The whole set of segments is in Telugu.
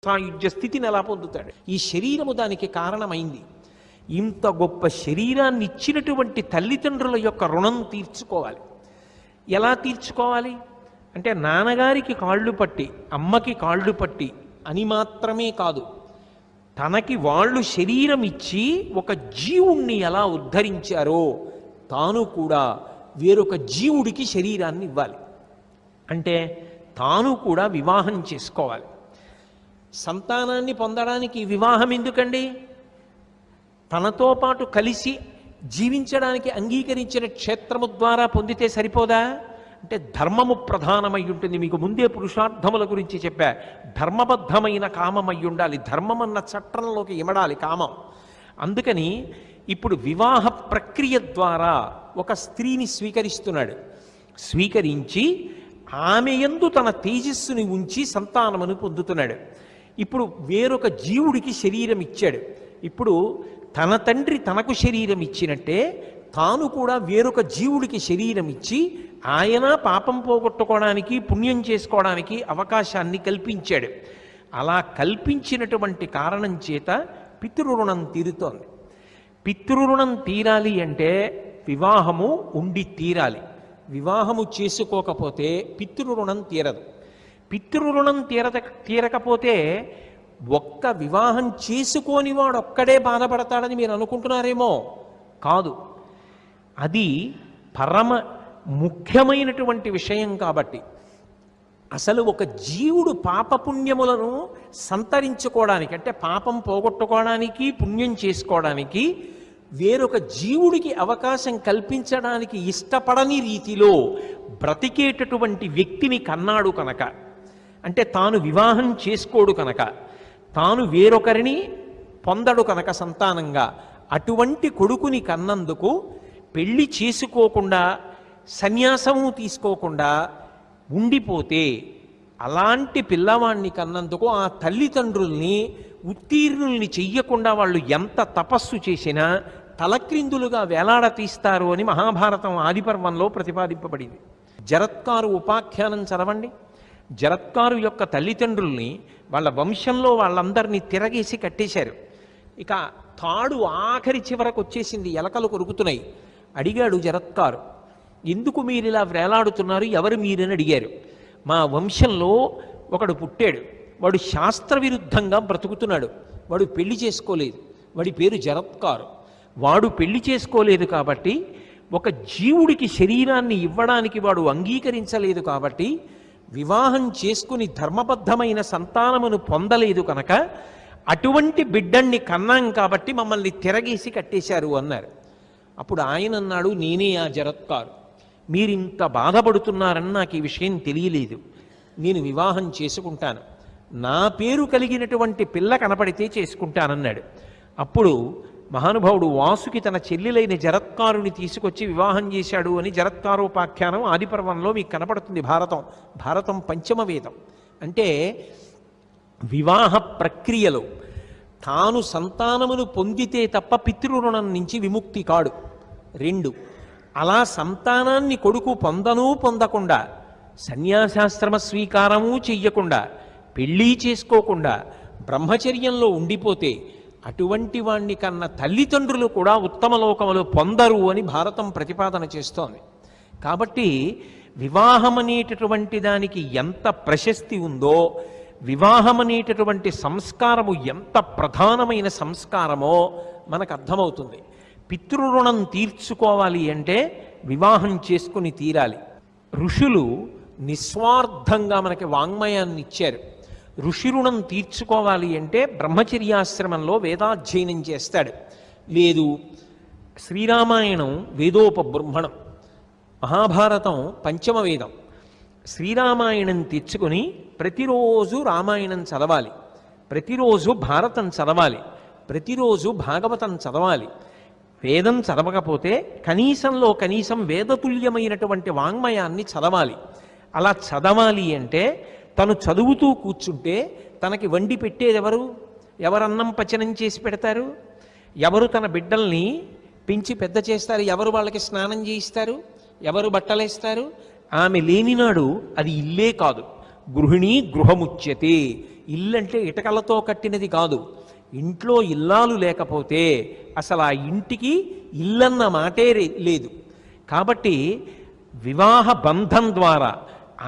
సాయుధ్య స్థితిని ఎలా పొందుతాడు? ఈ శరీరము దానికి కారణమైంది. ఇంత గొప్ప శరీరాన్ని ఇచ్చినటువంటి తల్లిదండ్రుల యొక్క రుణం తీర్చుకోవాలి. ఎలా తీర్చుకోవాలి అంటే, నాన్నగారికి కాళ్ళు పట్టి అమ్మకి కాళ్ళు పట్టి అని మాత్రమే కాదు, తనకి వాళ్ళు శరీరం ఇచ్చి ఒక జీవుణ్ణి ఎలా ఉద్ధరించారో తాను కూడా వేరొక జీవుడికి శరీరాన్ని ఇవ్వాలి. అంటే తాను కూడా వివాహం చేసుకోవాలి. సంతానాన్ని పొందడానికి వివాహం ఎందుకండి? తనతో పాటు కలిసి జీవించడానికి అంగీకరించిన క్షేత్రము ద్వారా పొందితే సరిపోదా? అంటే ధర్మము ప్రధానమై ఉంటుంది. మీకు ముందే పురుషార్థముల గురించి చెప్పా. ధర్మబద్ధమైన కామం అయి ఉండాలి. ధర్మం అన్న చట్టంలోకి ఇమడాలి కామం. అందుకని ఇప్పుడు వివాహ ప్రక్రియ ద్వారా ఒక స్త్రీని స్వీకరిస్తున్నాడు. స్వీకరించి ఆమె యందు తన తేజస్సుని ఉంచి సంతానమును పొందుతున్నాడు. ఇప్పుడు వేరొక జీవుడికి శరీరం ఇచ్చాడు. ఇప్పుడు తన తండ్రి తనకు శరీరం ఇచ్చినట్టే తాను కూడా వేరొక జీవుడికి శరీరం ఇచ్చి ఆయన పాపం పోగొట్టుకోవడానికి పుణ్యం చేసుకోవడానికి అవకాశాన్ని కల్పించాడు. అలా కల్పించినటువంటి కారణం చేత పితృరుణం తీరుతోంది. పితృరుణం తీరాలి అంటే వివాహము ఉండి తీరాలి. వివాహము చేసుకోకపోతే పితృరుణం తీరదు. పితృరుణం తీరకపోతే ఒక్క వివాహం చేసుకోని వాడు ఒక్కడే బాధపడతాడని మీరు అనుకుంటున్నారేమో. కాదు, అది పరమ ముఖ్యమైనటువంటి విషయం. కాబట్టి అసలు ఒక జీవుడు పాపపుణ్యములను సంతరించుకోవడానికి, అంటే పాపం పోగొట్టుకోవడానికి పుణ్యం చేసుకోవడానికి వేరొక జీవుడికి అవకాశం కల్పించడానికి ఇష్టపడని రీతిలో బ్రతికేటటువంటి వ్యక్తిని కన్నాడు కనుక, అంటే తాను వివాహం చేసుకోడు కనుక, తాను వేరొకరిని పొందడు కనుక సంతానంగా, అటువంటి కొడుకుని కన్నందుకు పెళ్లి చేసుకోకుండా సన్యాసము తీసుకోకుండా ఉండిపోతే, అలాంటి పిల్లవాణ్ణి కన్నందుకు ఆ తల్లిదండ్రుల్ని ఉత్తీర్ణుల్ని చెయ్యకుండా వాళ్ళు ఎంత తపస్సు చేసినా తలక్రిందులుగా వేలాడతీస్తారు అని మహాభారతం ఆదిపర్వంలో ప్రతిపాదింపబడింది. జరత్కారు ఉపాఖ్యానం చదవండి. జరత్కారు యొక్క తల్లిదండ్రుల్ని వాళ్ళ వంశంలో వాళ్ళందరినీ తిరగేసి కట్టేశారు. ఇక తాడు ఆఖరి చివరకు వచ్చేసింది, ఎలకలు కొరుకుతున్నాయి. అడిగాడు జరత్కారు, ఎందుకు మీరు ఇలా వేలాడుతున్నారు, ఎవరు మీరని అడిగారు. మా వంశంలో ఒకడు పుట్టాడు, వాడు శాస్త్ర విరుద్ధంగా బ్రతుకుతున్నాడు, వాడు పెళ్లి చేసుకోలేదు, వాడి పేరు జరత్కారు. వాడు పెళ్లి చేసుకోలేదు కాబట్టి, ఒక జీవుడికి శరీరాన్ని ఇవ్వడానికి వాడు అంగీకరించలేదు కాబట్టి, వివాహం చేసుకుని ధర్మబద్ధమైన సంతానమును పొందలేదు కనుక అటువంటి బిడ్డణ్ణి కన్నాం కాబట్టి మమ్మల్ని తిరగేసి కట్టేశారు అన్నారు. అప్పుడు ఆయన అన్నాడు, నేనే ఆ జరత్కారు, మీరింత బాధపడుతున్నారని నాకు ఈ విషయం తెలియలేదు, నేను వివాహం చేసుకుంటాను, నా పేరు కలిగినటువంటి పిల్ల కనపడితే చేసుకుంటానన్నాడు. అప్పుడు మహానుభావుడు వాసుకి తన చెల్లెలైన జరత్కారుని తీసుకొచ్చి వివాహం చేశాడు అని జరత్కారోపాఖ్యానం ఆదిపర్వంలో మీకు కనపడుతుంది. భారతం పంచమ వేదం. అంటే వివాహ ప్రక్రియలో తాను సంతానమును పొందితే తప్ప పితృరుణం నుంచి విముక్తి కాడు. 2, అలా సంతానాన్ని కొడుకు పొందకుండా సన్యాసాశ్రమ స్వీకారము చెయ్యకుండా పెళ్ళి చేసుకోకుండా బ్రహ్మచర్యంలో ఉండిపోతే అటువంటి వాణ్ణి కన్న తల్లిదండ్రులు కూడా ఉత్తమ లోకములు పొందరు అని భారతం ప్రతిపాదన చేస్తోంది. కాబట్టి వివాహం అనేటటువంటి దానికి ఎంత ప్రశస్తి ఉందో, వివాహం అనేటటువంటి సంస్కారము ఎంత ప్రధానమైన సంస్కారమో మనకు అర్థమవుతుంది. పితృరుణం తీర్చుకోవాలి అంటే వివాహం చేసుకుని తీరాలి. ఋషులు నిస్వార్థంగా మనకి వాంగ్మయాన్ని ఇచ్చారు. ఋషి రుణం తీర్చుకోవాలి అంటే బ్రహ్మచర్యాశ్రమంలో వేదాధ్యయనం చేస్తాడు. లేదు, శ్రీరామాయణం వేదోపబృంహణం, మహాభారతం పంచమ వేదం. శ్రీరామాయణం తెచ్చుకొని ప్రతిరోజు రామాయణం చదవాలి, ప్రతిరోజు భారతం చదవాలి, ప్రతిరోజు భాగవతం చదవాలి. వేదం చదవకపోతే కనీసంలో కనీసం వేదతుల్యమైనటువంటి వాంగ్మయాన్ని చదవాలి. అలా చదవాలి అంటే తను చదువుతూ కూర్చుంటే తనకి వండి పెట్టేది ఎవరు? ఎవరన్నం పచనం చేసి పెడతారు? ఎవరు తన బిడ్డల్ని పెంచి పెద్ద చేస్తారు? ఎవరు వాళ్ళకి స్నానం చేయిస్తారు? ఎవరు బట్టలేస్తారు? ఆమె లేనినాడు అది ఇల్లే కాదు. గృహిణీ గృహముచ్యతే. ఇల్లంటే ఇటకలతో కట్టినది కాదు. ఇంట్లో ఇల్లాలు లేకపోతే అసలు ఆ ఇంటికి ఇల్లన్న మాటే లేదు. కాబట్టి వివాహ బంధం ద్వారా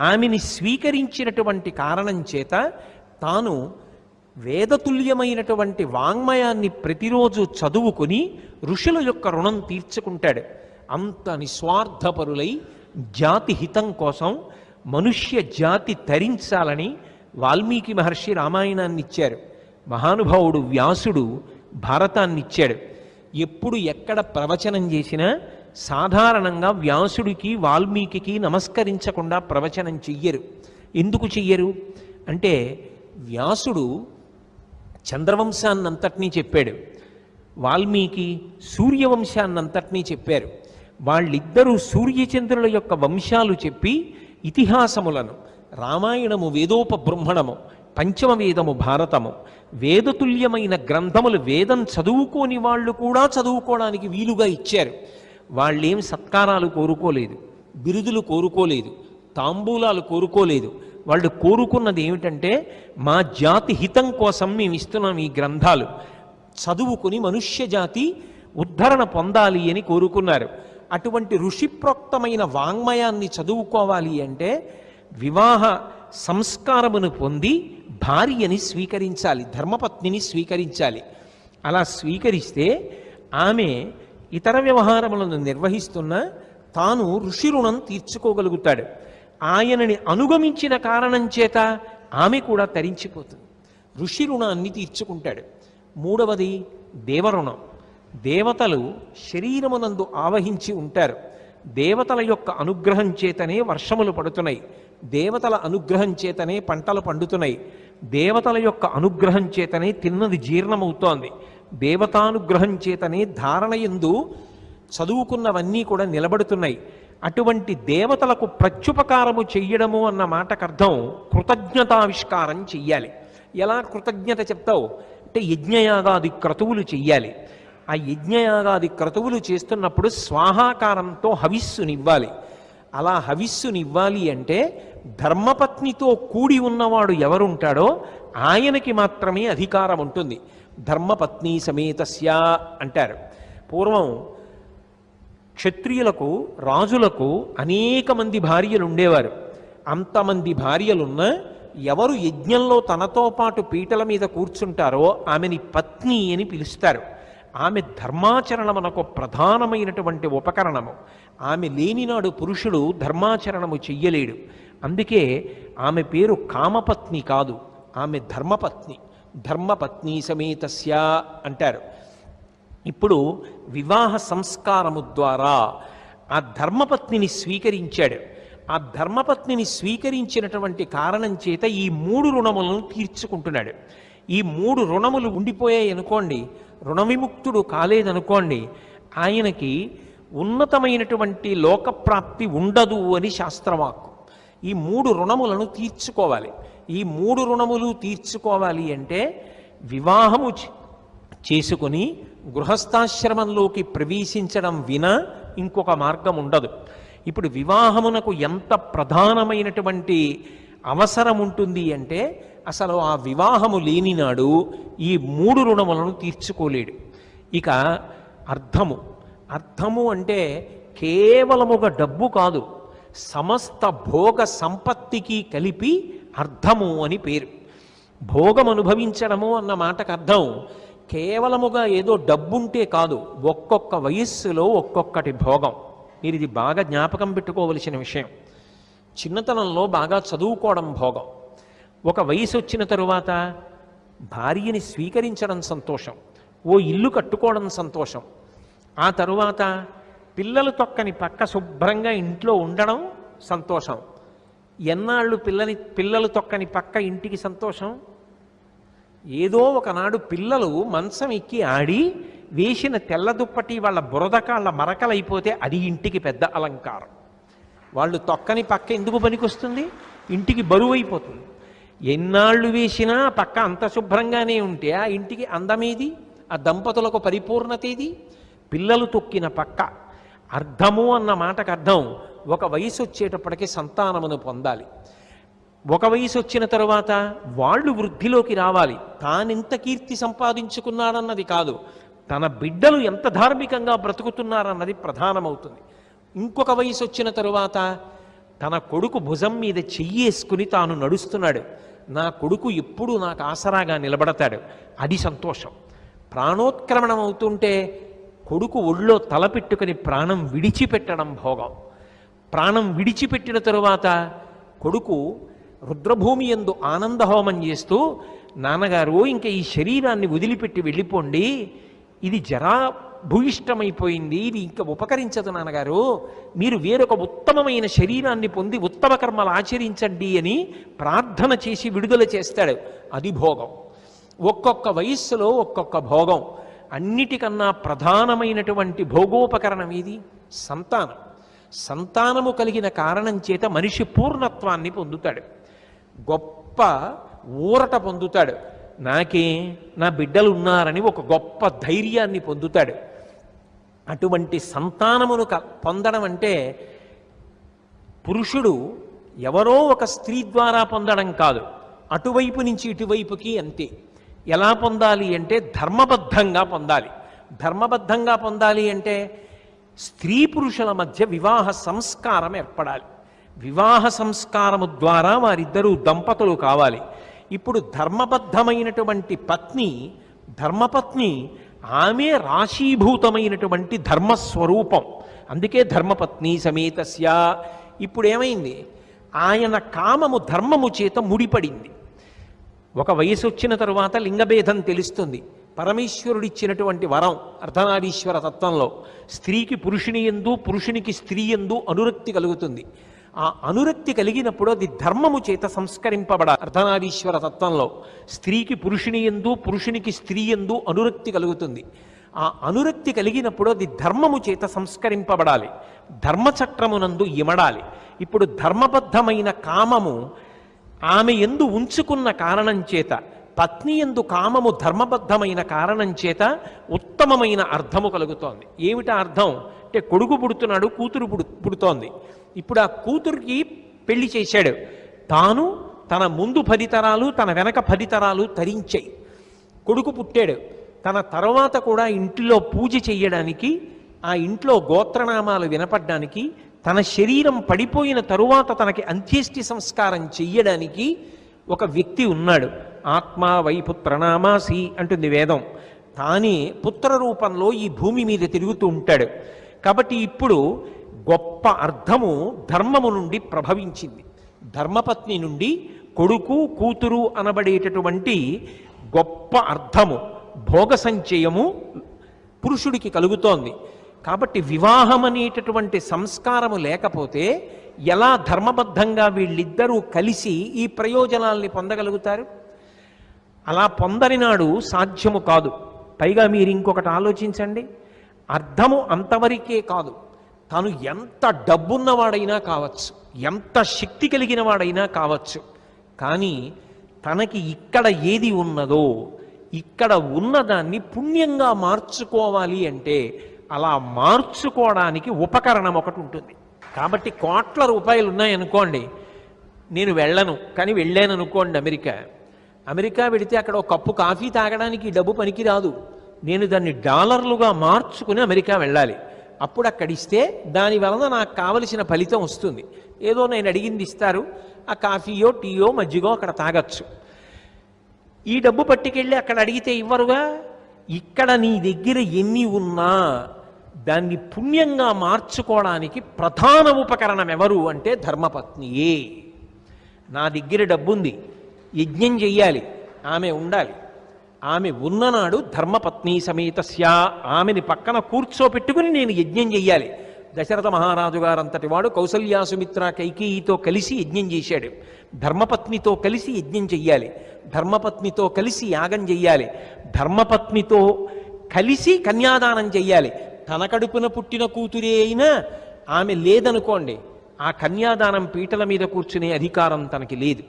ఆమెని స్వీకరించినటువంటి కారణం చేత తాను వేదతుల్యమైనటువంటి వాంగ్మయాన్ని ప్రతిరోజు చదువుకుని ఋషుల యొక్క రుణం తీర్చుకుంటాడు. అంత నిస్వార్థపరులై జాతి హితం కోసం మనుష్య జాతి తరించాలని వాల్మీకి మహర్షి రామాయణాన్ని ఇచ్చారు. మహానుభావుడు వ్యాసుడు భారతాన్ని ఇచ్చాడు. ఎప్పుడు ఎక్కడ ప్రవచనం చేసినా సాధారణంగా వ్యాసుడికి వాల్మీకి నమస్కరించకుండా ప్రవచనం చెయ్యరు. ఎందుకు చెయ్యరు అంటే వ్యాసుడు చంద్రవంశాన్నంతటినీ చెప్పాడు, వాల్మీకి సూర్యవంశాన్నంతటినీ చెప్పారు. వాళ్ళిద్దరూ సూర్యచంద్రుల యొక్క వంశాలు చెప్పి ఇతిహాసములను, రామాయణము వేదోపబృంహణము, పంచమ వేదము భారతము, వేదతుల్యమైన గ్రంథములు వేదం చదువుకోని వాళ్ళు కూడా చదువుకోవడానికి వీలుగా ఇచ్చారు. వాళ్ళేం సత్కారాలు కోరుకోలేదు, బిరుదులు కోరుకోలేదు, తాంబూలాలు కోరుకోలేదు. వాళ్ళు కోరుకున్నది ఏమిటంటే మా జాతి హితం కోసం మేము ఇస్తున్నాం ఈ గ్రంథాలు, చదువుకుని మనుష్య జాతి ఉద్ధరణ పొందాలి అని కోరుకున్నారు. అటువంటి ఋషిప్రోక్తమైన వాంగ్మయాన్ని చదువుకోవాలి అంటే వివాహ సంస్కారమును పొంది భార్యని స్వీకరించాలి, ధర్మపత్నిని స్వీకరించాలి. అలా స్వీకరిస్తే ఆమె ఇతర వ్యవహారములను నిర్వహిస్తున్న తాను ఋషి రుణం తీర్చుకోగలుగుతాడు. ఆయనని అనుగమించిన కారణం చేత ఆమె కూడా తరించిపోతుంది, ఋషి రుణాన్ని తీర్చుకుంటాడు. మూడవది దేవరుణం. దేవతలు శరీరమునందు ఆవహించి ఉంటారు. దేవతల యొక్క అనుగ్రహం చేతనే వర్షములు పడుతున్నాయి, దేవతల అనుగ్రహం చేతనే పంటలు పండుతున్నాయి, దేవతల యొక్క అనుగ్రహం చేతనే తిన్నది జీర్ణమవుతోంది, దేవతానుగ్రహం చేతనే ధారణయందు చదువుకున్నవన్నీ కూడా నిలబడుతున్నాయి. అటువంటి దేవతలకు ప్రత్యుపకారము చెయ్యడము అన్న మాటకు అర్థం కృతజ్ఞతావిష్కారం చెయ్యాలి. ఎలా కృతజ్ఞత చెప్తావు అంటే యజ్ఞయాగాది క్రతువులు చెయ్యాలి. ఆ యజ్ఞయాగాది క్రతువులు చేస్తున్నప్పుడు స్వాహాకారంతో హవిస్సునివ్వాలి. అలా హవిస్సునివ్వాలి అంటే ధర్మపత్నితో కూడి ఉన్నవాడు ఎవరుంటాడో ఆయనకి మాత్రమే అధికారం ఉంటుంది. ధర్మపత్ని సమేతస్య అంటారు. పూర్వం క్షత్రియులకు, రాజులకు అనేక మంది భార్యలు ఉండేవారు. అంతమంది భార్యలున్నా ఎవరు యజ్ఞంలో తనతో పాటు పీటల మీద కూర్చుంటారో ఆమెని పత్ని అని పిలుస్తారు. ఆమె ధర్మాచరణమునకు ప్రధానమైనటువంటి ఉపకరణము. ఆమె లేనినాడు పురుషుడు ధర్మాచరణము చెయ్యలేడు. అందుకే ఆమె పేరు కామపత్ని కాదు, ఆమె ధర్మపత్ని. ధర్మపత్ని సమేతస్య అంటారు. ఇప్పుడు వివాహ సంస్కారము ద్వారా ఆ ధర్మపత్నిని స్వీకరించాడు. ఆ ధర్మపత్నిని స్వీకరించినటువంటి కారణం చేత ఈ 3 రుణములను తీర్చుకుంటున్నాడు. ఈ 3 రుణములు ఉండిపోయాయి అనుకోండి, రుణ విముక్తుడు కాలేదనుకోండి, ఆయనకి ఉన్నతమైనటువంటి లోకప్రాప్తి ఉండదు అని శాస్త్రవాక్కు. ఈ 3 రుణములను తీర్చుకోవాలి. ఈ 3 రుణములు తీర్చుకోవాలి అంటే వివాహము చేసుకుని గృహస్థాశ్రమంలోకి ప్రవేశించడం వినా ఇంకొక మార్గం ఉండదు. ఇప్పుడు వివాహమునకు ఎంత ప్రధానమైనటువంటి అవసరం ఉంటుంది అంటే అసలు ఆ వివాహము లేనినాడు ఈ 3 రుణములను తీర్చుకోలేడు. ఇక అర్థము. అర్థము అంటే కేవలముగా డబ్బు కాదు, సమస్త భోగ సంపత్తికి కలిపి అర్థము అని పేరు. భోగం అనుభవించడము అన్న మాటకు అర్థం కేవలముగా ఏదో డబ్బుంటే కాదు, ఒక్కొక్క వయస్సులో ఒక్కొక్కటి భోగం. మీరు ఇది బాగా జ్ఞాపకం పెట్టుకోవలసిన విషయం. చిన్నతనంలో బాగా చదువుకోవడం భోగం. ఒక వయసు వచ్చిన తరువాత భార్యని స్వీకరించడం సంతోషం, ఓ ఇల్లు కట్టుకోవడం సంతోషం. ఆ తరువాత పిల్లలు తొక్కని పక్క శుభ్రంగా ఇంట్లో ఉండడం సంతోషం. ఎన్నాళ్ళు పిల్లలు తొక్కని పక్క ఇంటికి సంతోషం? ఏదో ఒకనాడు పిల్లలు మంచం ఎక్కి ఆడి వేసిన తెల్ల దుప్పటి వాళ్ళ బురదకాళ్ళ మరకలైపోతే అది ఇంటికి పెద్ద అలంకారం. వాళ్ళు తొక్కని పక్క ఎందుకు పనికొస్తుంది? ఇంటికి బరువు అయిపోతుంది. ఎన్నాళ్ళు వేసినా పక్క అంత శుభ్రంగానే ఉంటే ఆ ఇంటికి అందమేది, ఆ దంపతులకు పరిపూర్ణత ఏది? పిల్లలు తొక్కిన పక్క. అర్థము అన్న మాటకు అర్థం ఒక వయసు వచ్చేటప్పటికి సంతానమును పొందాలి. ఒక వయసు వచ్చిన తరువాత వాళ్ళు వృద్ధిలోకి రావాలి. తానెంత కీర్తి సంపాదించుకున్నాడన్నది కాదు, తన బిడ్డలు ఎంత ధార్మికంగా బ్రతుకుతున్నారన్నది ప్రధానమవుతుంది. ఇంకొక వయసు వచ్చిన తరువాత తన కొడుకు భుజం మీద చెయ్యేసుకుని తాను నడుస్తున్నాడు, నా కొడుకు ఎప్పుడూ నాకు ఆసరాగా నిలబడతాడు, అది సంతోషం. ప్రాణోత్క్రమణం అవుతుంటే కొడుకు ఒళ్ళో తలపెట్టుకుని ప్రాణం విడిచిపెట్టడం భోగం. ప్రాణం విడిచిపెట్టిన తరువాత కొడుకు రుద్రభూమి యందు ఆనందహోమం చేస్తూ, నాన్నగారు ఇంకా ఈ శరీరాన్ని వదిలిపెట్టి వెళ్ళిపోండి, ఇది జరాభూయిష్టమైపోయింది, ఇది ఇంకా ఉపకరించదు నాన్నగారు, మీరు వేరొక ఉత్తమమైన శరీరాన్ని పొంది ఉత్తమ కర్మలు ఆచరించండి అని ప్రార్థన చేసి విడుదల చేస్తాడు. అది భోగం. ఒక్కొక్క వయస్సులో ఒక్కొక్క భోగం. అన్నిటికన్నా ప్రధానమైనటువంటి భోగోపకరణం ఇది సంతానం. సంతానము కలిగిన కారణం చేత మనిషి పూర్ణత్వాన్ని పొందుతాడు, గొప్ప ఊరట పొందుతాడు, నాకే నా బిడ్డలు ఉన్నారని ఒక గొప్ప ధైర్యాన్ని పొందుతాడు. అటువంటి సంతానమును పొందడం అంటే పురుషుడు ఎవరో ఒక స్త్రీ ద్వారా పొందడం కాదు, అటువైపు నుంచి ఇటువైపుకి అంతే. ఎలా పొందాలి అంటే ధర్మబద్ధంగా పొందాలి. ధర్మబద్ధంగా పొందాలి అంటే స్త్రీ పురుషుల మధ్య వివాహ సంస్కారం ఏర్పడాలి. వివాహ సంస్కారము ద్వారా వారిద్దరూ దంపతులు కావాలి. ఇప్పుడు ధర్మబద్ధమైనటువంటి పత్ని, ధర్మపత్ని, ఆమె రాశీభూతమైనటువంటి ధర్మస్వరూపం. అందుకే ధర్మపత్ని సమేతస్య. ఇప్పుడు ఏమైంది? ఆయన కామము ధర్మము చేత ముడిపడింది. ఒక వయసు వచ్చిన తరువాత లింగభేదం తెలుస్తుంది. పరమేశ్వరుడిచ్చినటువంటి వరం అర్ధనారీశ్వర తత్వంలో స్త్రీకి పురుషుని యందు, పురుషునికి స్త్రీ యందు అనురక్తి కలుగుతుంది. ఆ అనురక్తి కలిగినప్పుడు అది ధర్మము చేత సంస్కరింపబడాలి. అర్ధనారీశ్వర తత్వంలో స్త్రీకి పురుషుని యందు, పురుషునికి స్త్రీ యందు అనురక్తి కలుగుతుంది. ఆ అనురక్తి కలిగినప్పుడు అది ధర్మము చేత సంస్కరింపబడాలి, ధర్మచక్రమునందు ఇమడాలి. ఇప్పుడు ధర్మబద్ధమైన కామము ఆమె యందు ఉంచుకున్న కారణం చేత, పత్ని యందు కామము ధర్మబద్ధమైన కారణం చేత ఉత్తమమైన అర్థము కలుగుతోంది. ఏమిటా అర్థం అంటే కొడుకు పుడుతున్నాడు, కూతురు పుడుతోంది. ఇప్పుడు ఆ కూతురికి పెళ్లి చేశాడు. తాను తన ముందు 10 తరాలు, తన వెనక 10 తరాలు తరించాయి. కొడుకు పుట్టాడు. తన తర్వాత కూడా ఇంట్లో పూజ చెయ్యడానికి, ఆ ఇంట్లో గోత్రనామాలు వినపడ్డానికి, తన శరీరం పడిపోయిన తరువాత తనకి అంత్యేష్టి సంస్కారం చెయ్యడానికి ఒక వ్యక్తి ఉన్నాడు. ఆత్మా వై పుత్రనామాసి అంటుంది వేదం. తానే పుత్ర రూపంలో ఈ భూమి మీద తిరుగుతూ ఉంటాడు. కాబట్టి ఇప్పుడు గొప్ప అర్థము ధర్మము నుండి ప్రభవించింది. ధర్మపత్ని నుండి కొడుకు కూతురు అనబడేటటువంటి గొప్ప అర్థము, భోగ సంచయము పురుషుడికి కలుగుతోంది. కాబట్టి వివాహం అనేటటువంటి సంస్కారము లేకపోతే ఎలా ధర్మబద్ధంగా వీళ్ళిద్దరూ కలిసి ఈ ప్రయోజనాల్ని పొందగలుగుతారు? అలా పొందనినాడు సాధ్యము కాదు. పైగా మీరు ఇంకొకటి ఆలోచించండి, అర్థము అంతవరకే కాదు, తను ఎంత డబ్బున్నవాడైనా కావచ్చు, ఎంత శక్తి కలిగిన వాడైనా కావచ్చు, కానీ తనకి ఇక్కడ ఏది ఉన్నదో ఇక్కడ ఉన్నదాన్ని పుణ్యంగా మార్చుకోవాలి అంటే అలా మార్చుకోవడానికి ఉపకరణం ఒకటి ఉంటుంది. కాబట్టి కోట్ల రూపాయలు ఉన్నాయనుకోండి, నేను వెళ్ళను కానీ వెళ్ళాను అనుకోండి అమెరికా వెళితే అక్కడ ఒక కప్పు కాఫీ తాగడానికి ఈ డబ్బు పనికిరాదు. నేను దాన్ని డాలర్లుగా మార్చుకుని అమెరికా వెళ్ళాలి. అప్పుడు అక్కడ ఇస్తే దాని వలన నాకు కావలసిన ఫలితం వస్తుంది. ఏదో నేను అడిగింది ఇస్తారు, ఆ కాఫీయో టీయో మజ్జిగో అక్కడ తాగొచ్చు. ఈ డబ్బు పట్టుకెళ్ళి అక్కడ అడిగితే ఇవ్వరుగా. ఇక్కడ నీ దగ్గర ఎన్ని ఉన్నా దాన్ని పుణ్యంగా మార్చుకోవడానికి ప్రధాన ఉపకరణం ఎవరు అంటే ధర్మపత్నియే. నా దగ్గర డబ్బుంది, యజ్ఞం చెయ్యాలి, ఆమె ఉండాలి. ఆమె ఉన్ననాడు ధర్మపత్ని సమేతస్య, ఆమెని పక్కన కూర్చోపెట్టుకుని నేను యజ్ఞం చెయ్యాలి. దశరథ మహారాజు గారంతటి వాడు కౌసల్యా సుమిత్ర కైకేయితో కలిసి యజ్ఞం చేశాడు. ధర్మపత్నితో కలిసి యజ్ఞం చెయ్యాలి, ధర్మపత్నితో కలిసి యాగం చెయ్యాలి, ధర్మపత్నితో కలిసి కన్యాదానం చెయ్యాలి. తన కడుపున పుట్టిన కూతురే అయినా ఆమె లేదనుకోండి, ఆ కన్యాదానం పీటల మీద కూర్చునే అధికారం తనకి లేదు.